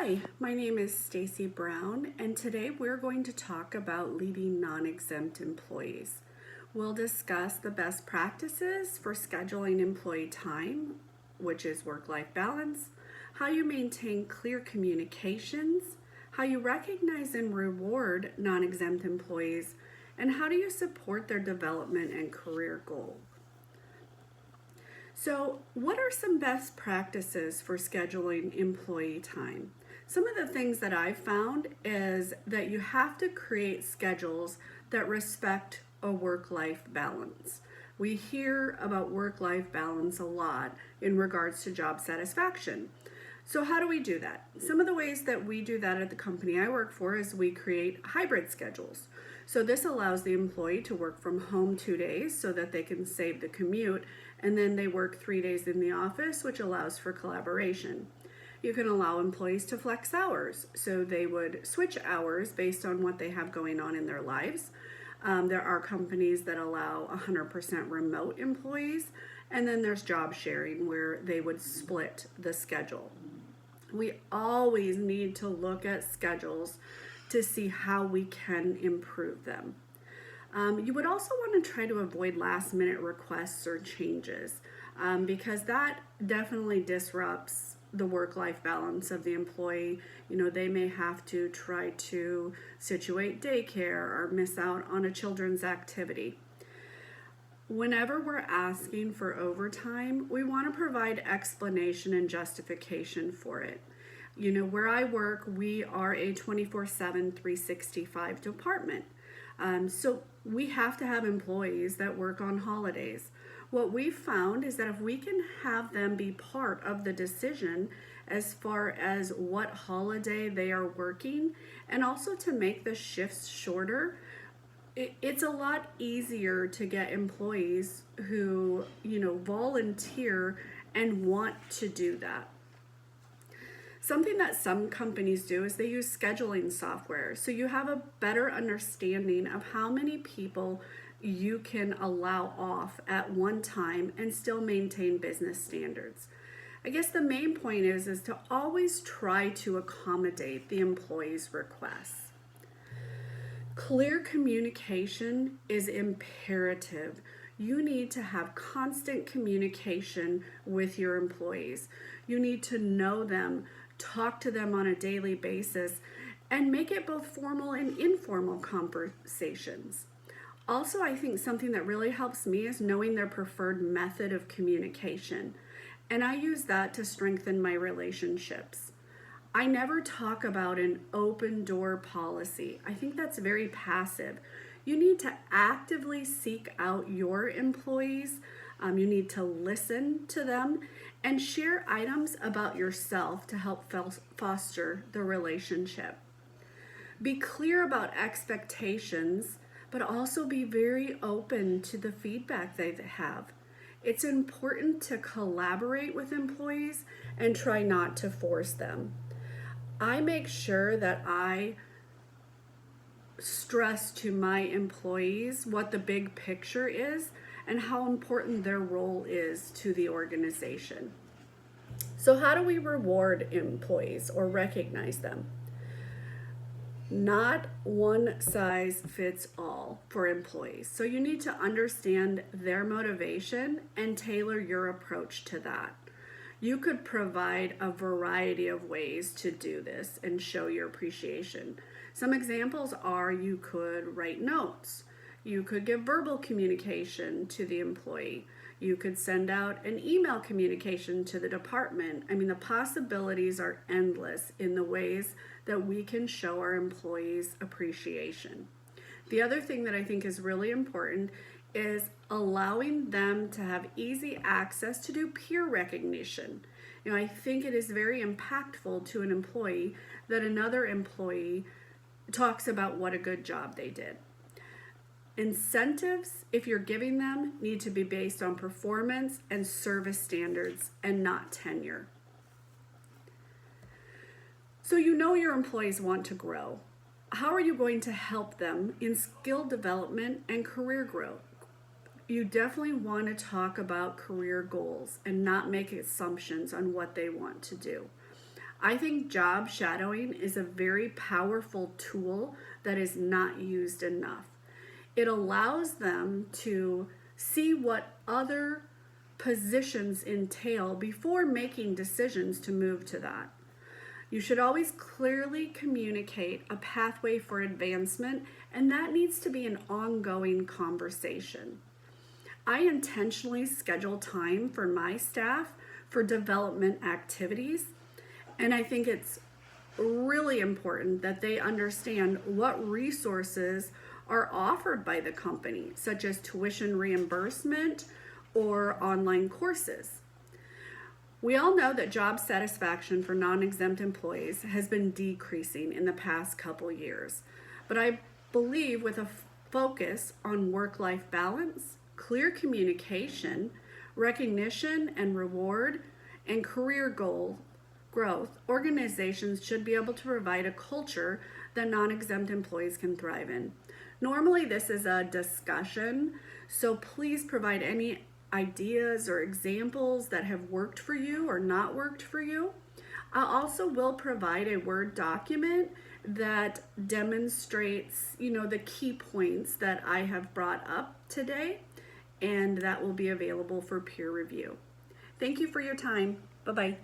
Hi, my name is Stacy Brown, and today we're going to talk about leading non-exempt employees. We'll discuss the best practices for scheduling employee time, which is work-life balance, how you maintain clear communications, how you recognize and reward non-exempt employees, and how do you support their development and career goals. So, what are some best practices for scheduling employee time? Some of the things that I've found is that you have to create schedules that respect a work life balance. We hear about work life balance a lot in regards to job satisfaction. So, how do we do that? Some of the ways that we do that at the company I work for is we create hybrid schedules. So, this allows the employee to work from home 2 days so that they can save the commute, and then they work 3 days in the office, which allows for collaboration. You can allow employees to flex hours, so they would switch hours based on what they have going on in their lives. There are companies that allow 100% remote employees, and then there's job sharing where they would split the schedule. We always need to look at schedules to see how we can improve them. You would also want to try to avoid last minute requests or changes because that definitely disrupts the work-life balance of the employee. They may have to try to situate daycare or miss out on a children's activity. Whenever we're asking for overtime, we want to provide explanation and justification for it. Where I work, we are a 24/7, 365 department. So we have to have employees that work on holidays. What we've found is that if we can have them be part of the decision as far as what holiday they are working, and also to make the shifts shorter, it's a lot easier to get employees who, volunteer and want to do that. Something that some companies do is they use scheduling software. So you have a better understanding of how many people you can allow off at one time and still maintain business standards. I guess the main point is to always try to accommodate the employee's requests. Clear communication is imperative. You need to have constant communication with your employees. You need to know them, talk to them on a daily basis, and make it both formal and informal conversations. Also, I think something that really helps me is knowing their preferred method of communication, and I use that to strengthen my relationships. I never talk about an open door policy. I think that's very passive. You need to actively seek out your employees. You need to listen to them and share items about yourself to help foster the relationship. Be clear about expectations, but also be very open to the feedback they have. It's important to collaborate with employees and try not to force them. I make sure that I stress to my employees what the big picture is and how important their role is to the organization. So, how do we reward employees or recognize them? Not one size fits all for employees. So, you need to understand their motivation and tailor your approach to that. You could provide a variety of ways to do this and show your appreciation. Some examples are you could write notes. You could give verbal communication to the employee. You could send out an email communication to the department. The possibilities are endless in the ways that we can show our employees appreciation. The other thing that I think is really important is allowing them to have easy access to do peer recognition. I think it is very impactful to an employee that another employee talks about what a good job they did. Incentives, if you're giving them, need to be based on performance and service standards and not tenure. So your employees want to grow. How are you going to help them in skill development and career growth? You definitely want to talk about career goals and not make assumptions on what they want to do. I think job shadowing is a very powerful tool that is not used enough. It allows them to see what other positions entail before making decisions to move to that. You should always clearly communicate a pathway for advancement, and that needs to be an ongoing conversation. I intentionally schedule time for my staff for development activities, and I think it's really important that they understand what resources are offered by the company, such as tuition reimbursement or online courses. We all know that job satisfaction for non-exempt employees has been decreasing in the past couple years, but I believe with a focus on work-life balance, clear communication, recognition and reward, and career goal growth, organizations should be able to provide a culture that non-exempt employees can thrive in. Normally this is a discussion, so please provide any ideas or examples that have worked for you or not worked for you. I also will provide a Word document that demonstrates, the key points that I have brought up today, and that will be available for peer review. Thank you for your time. Bye-bye.